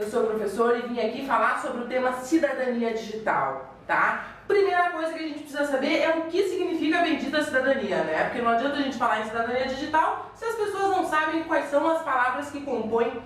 sou professora e vim aqui falar sobre o tema cidadania digital, tá? Primeira coisa que a gente precisa saber é o que significa a bendita cidadania, né? Porque não adianta a gente falar em cidadania digital se as pessoas não sabem quais são as palavras que compõem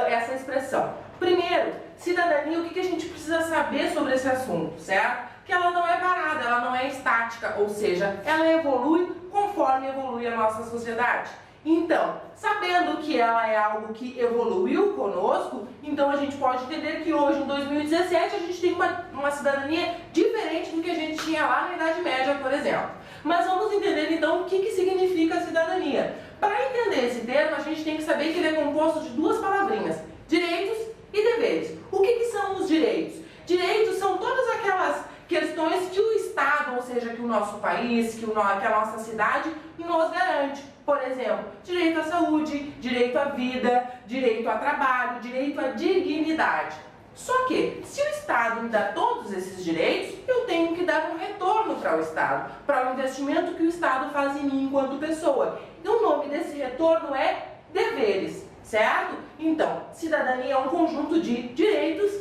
essa expressão. Primeiro, cidadania, o que a gente precisa saber sobre esse assunto, certo? Que ela não é parada, ela não é estática, ou seja, ela evolui conforme evolui a nossa sociedade. Então, sabendo que ela é algo que evoluiu conosco, então a gente pode entender que hoje, em 2017, a gente tem uma cidadania diferente do que a gente tinha lá na Idade Média, por exemplo. Mas vamos entender então o que significa cidadania. Para entender esse termo, a gente tem que saber que ele é composto de duas palavrinhas, direitos e deveres. O que são os direitos? Direitos são todas aquelas questões que o Estado, ou seja, que o nosso país, que a nossa cidade nos garante. Por exemplo, direito à saúde, direito à vida, direito ao trabalho, direito à dignidade. Só que, se o Estado me dá todos esses direitos, eu tenho que dar um retorno para o Estado, para o investimento que o Estado faz em mim enquanto pessoa. E o nome desse retorno é deveres, certo? Então, cidadania é um conjunto de direitos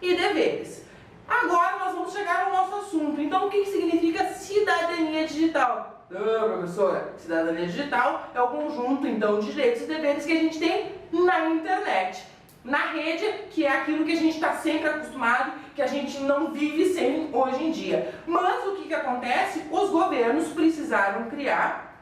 e deveres. Agora nós vamos chegar ao nosso assunto. Então, o que significa cidadania digital? Professora, cidadania digital é o conjunto, então, de direitos e deveres que a gente tem na internet. Na rede, que é aquilo que a gente está sempre acostumado, que a gente não vive sem hoje em dia. Mas o que acontece? Os governos precisaram criar,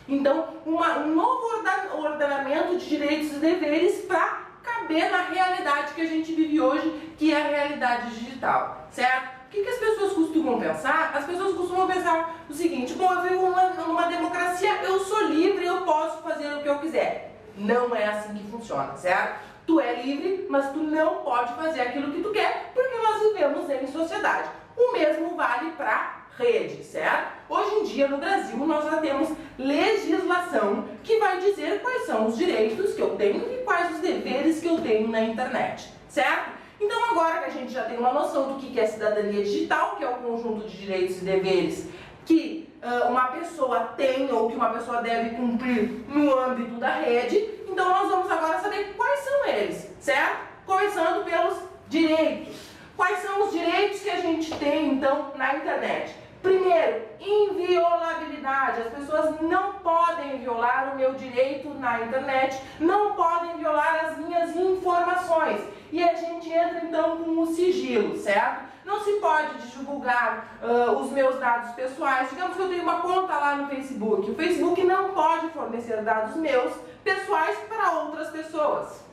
então, um novo ordenamento de direitos e deveres para caber na realidade que a gente vive hoje, que é a realidade digital, certo? O que as pessoas costumam pensar? As pessoas costumam pensar o seguinte: bom, eu vivo numa democracia, eu sou livre, eu posso fazer o que eu quiser. Não é assim que funciona, certo? Tu é livre, mas tu não pode fazer aquilo que tu quer, porque nós vivemos em sociedade. O mesmo vale para rede, certo? Hoje em dia, no Brasil, nós já temos legislação que vai dizer quais são os direitos que eu tenho e quais os deveres que eu tenho na internet, certo? Então, agora que a gente já tem uma noção do que é cidadania digital, que é o conjunto de direitos e deveres que uma pessoa tem ou que uma pessoa deve cumprir no âmbito da rede, então nós vamos agora saber quais são eles, certo? Começando pelos direitos. Quais são os direitos que a gente tem, então, na internet? Primeiro, inviolabilidade. As pessoas não podem violar o meu direito na internet, não podem violar as minhas informações. E a gente entra, então, com o sigilo, certo? Não se pode divulgar os meus dados pessoais. Digamos que eu tenho uma conta lá no Facebook. O Facebook não pode fornecer dados meus pessoais para outras pessoas.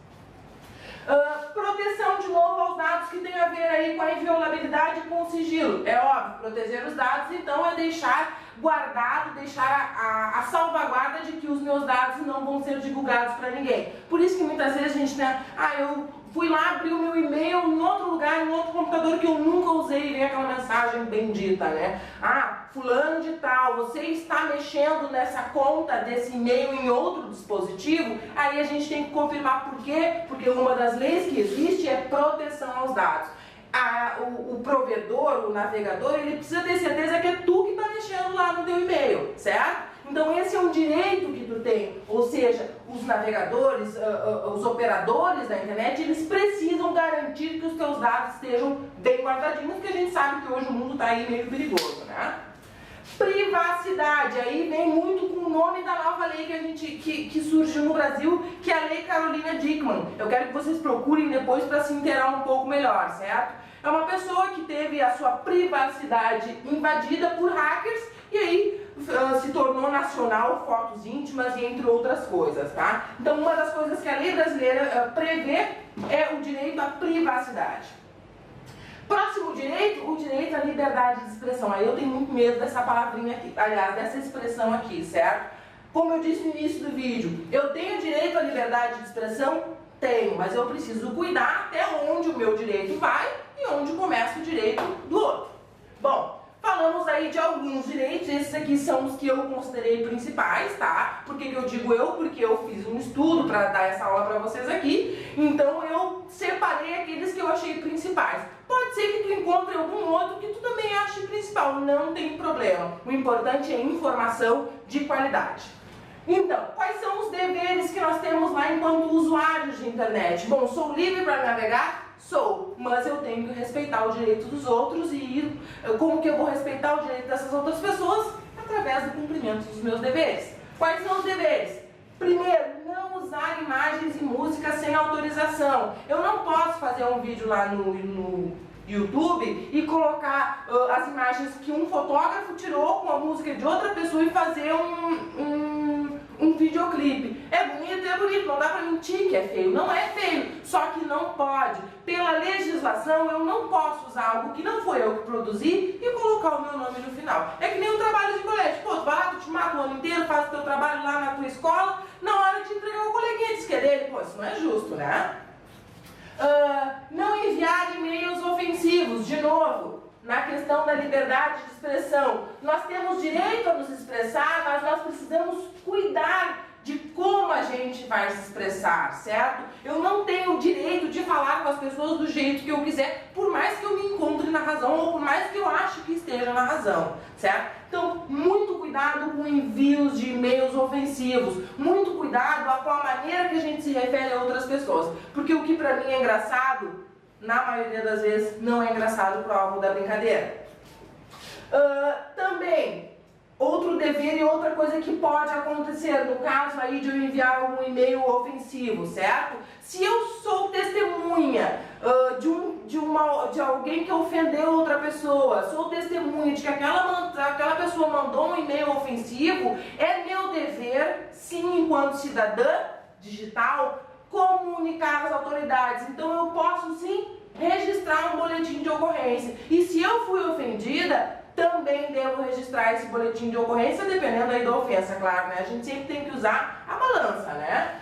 Proteção, de novo, aos dados, que tem a ver aí com a inviolabilidade e com o sigilo. É óbvio, proteger os dados, então, é deixar guardado, deixar a salvaguarda de que os meus dados não vão ser divulgados para ninguém. Por isso que muitas vezes a gente tem, eu fui lá abrir o meu e-mail em outro lugar, em outro computador que eu nunca usei, e vem aquela mensagem bendita, né? Fulano de tal, você está mexendo nessa conta desse e-mail em outro dispositivo? Aí a gente tem que confirmar por quê? Porque uma das leis que existe é proteção aos dados. O provedor, o navegador, ele precisa ter certeza que é tu que está mexendo lá no teu e-mail, certo? Então esse é um direito que tu tem, ou seja, os navegadores, os operadores da internet, eles precisam garantir que os teus dados estejam bem guardadinhos, porque a gente sabe que hoje o mundo está aí meio perigoso, né? Privacidade, aí vem muito com o nome da nova lei que surgiu no Brasil, que é a Lei Carolina Dickmann. Eu quero que vocês procurem depois para se inteirar um pouco melhor, certo? É uma pessoa que teve a sua privacidade invadida por hackers e aí se tornou nacional, fotos íntimas e entre outras coisas, tá? Então, uma das coisas que a lei brasileira prevê é o direito à privacidade. Próximo direito, o direito à liberdade de expressão. Aí eu tenho muito medo dessa palavrinha aqui, aliás, dessa expressão aqui, certo? Como eu disse no início do vídeo, eu tenho direito à liberdade de expressão? Tenho, mas eu preciso cuidar até onde o meu direito vai e onde começa o direito do outro. Bom, falamos aí de alguns direitos, esses aqui são os que eu considerei principais, tá? Por que eu digo eu? Porque eu fiz um estudo para dar essa aula para vocês aqui, então eu separei aqueles que eu achei principais. Pode ser que tu encontre algum outro que tu também ache principal, não tem problema. O importante é informação de qualidade. Então, quais são os deveres que nós temos lá enquanto usuários de internet? Bom, sou livre para navegar? Sou, mas eu tenho que respeitar o direito dos outros e como que eu vou respeitar o direito dessas outras pessoas? Através do cumprimento dos meus deveres. Quais são os deveres? Primeiro, não usar imagens e música sem autorização. Eu não posso fazer um vídeo lá no YouTube e colocar as imagens que um fotógrafo tirou com a música de outra pessoa e fazer um videoclipe. É bonito, não dá pra mentir que é feio, não é feio, só que não pode. Pela legislação, eu não posso usar algo que não foi eu que produzi e colocar o meu nome no final. É que nem um trabalho de colégio. Pô, tu vai lá, tu te mata o ano inteiro, faz o teu trabalho lá na tua escola, na hora de entregar o coleguinha diz que é dele. Pô, isso não é justo, né? Não enviar e-mails ofensivos, de novo, na questão da liberdade de expressão. Nós temos direito a nos expressar, mas nós precisamos cuidar de como a gente vai se expressar, certo? Eu não tenho o direito de falar com as pessoas do jeito que eu quiser, por mais que eu me encontre na razão ou por mais que eu ache que esteja na razão, certo? Então, muito cuidado com envios de e-mails ofensivos, muito cuidado com a maneira que a gente se refere a outras pessoas, porque o que pra mim é engraçado, na maioria das vezes, não é engraçado pro alvo da brincadeira. Também, outro dever e outra coisa que pode acontecer, no caso aí de eu enviar um e-mail ofensivo, certo? Se eu sou testemunha de alguém que ofendeu outra pessoa, sou testemunha de que aquela pessoa mandou um e-mail ofensivo, é meu dever, sim, enquanto cidadã digital, comunicar às autoridades. Então eu posso sim registrar um boletim de ocorrência. E se eu fui ofendida, também devo registrar esse boletim de ocorrência, dependendo aí da ofensa, claro, né? A gente sempre tem que usar a balança, né?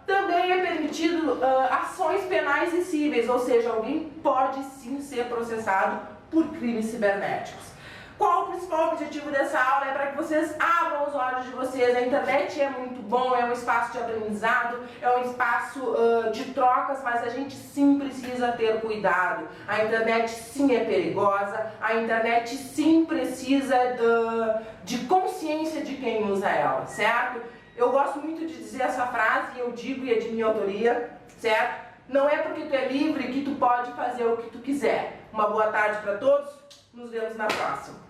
Também é permitido ações penais e cíveis, ou seja, alguém pode sim ser processado por crimes cibernéticos. Qual o principal objetivo dessa aula? É para que vocês abram os olhos de vocês. A internet é muito bom, é um espaço de aprendizado, é um espaço de trocas, mas a gente sim precisa ter cuidado. A internet sim é perigosa, a internet sim precisa de consciência de quem usa ela, certo? Eu gosto muito de dizer essa frase, e eu digo e é de minha autoria, certo? Não é porque tu é livre que tu pode fazer o que tu quiser. Uma boa tarde para todos, nos vemos na próxima.